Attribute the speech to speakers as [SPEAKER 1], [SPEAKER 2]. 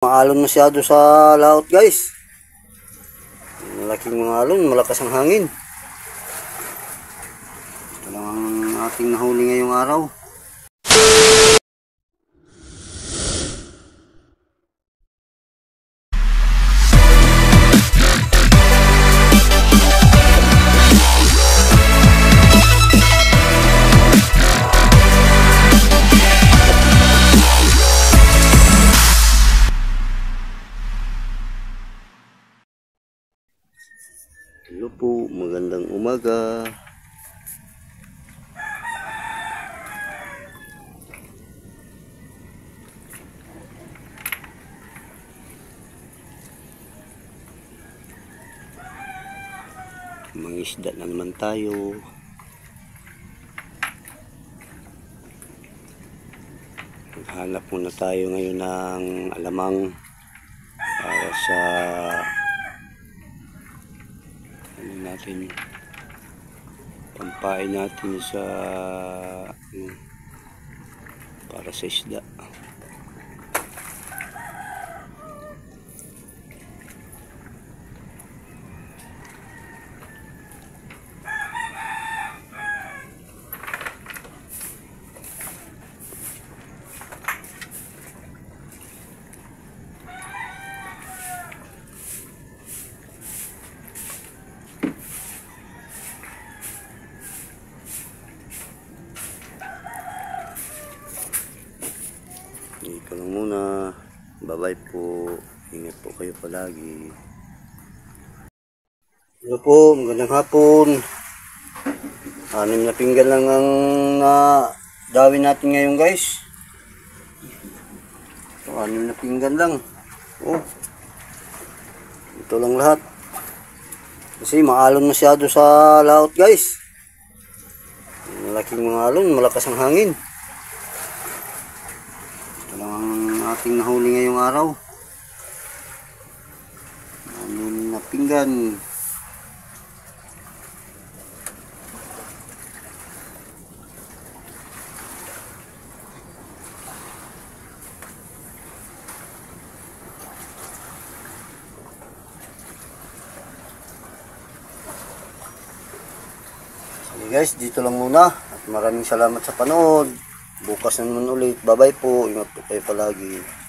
[SPEAKER 1] Maalon masyado sa laot, guys. Malaking mga alon, malakas ang hangin. Ito lang ang ating nahuli ngayong araw. Hello po, magandang umaga. Mangisda na naman tayo. Maghanap muna tayo ngayon ng alamang para sa natin, pampain natin sa para sa isda. Ito lang muna. Bye-bye po. Ingat po kayo palagi. Hello po, magandang hapon. 6 na pinggan lang ang dawin natin ngayon, guys. So, 6 na pinggan lang. Oh. Ito lang lahat. Kasi maalon masyado sa laot, guys. Malaking mga alon, malakas ang hangin. Ito lang ang ating nahuli ngayong araw. 6 na pinggan. Okay guys, dito lang muna. At maraming salamat sa panood. Bukas naman ulit. Bye bye po. Ingat po kayo palagi.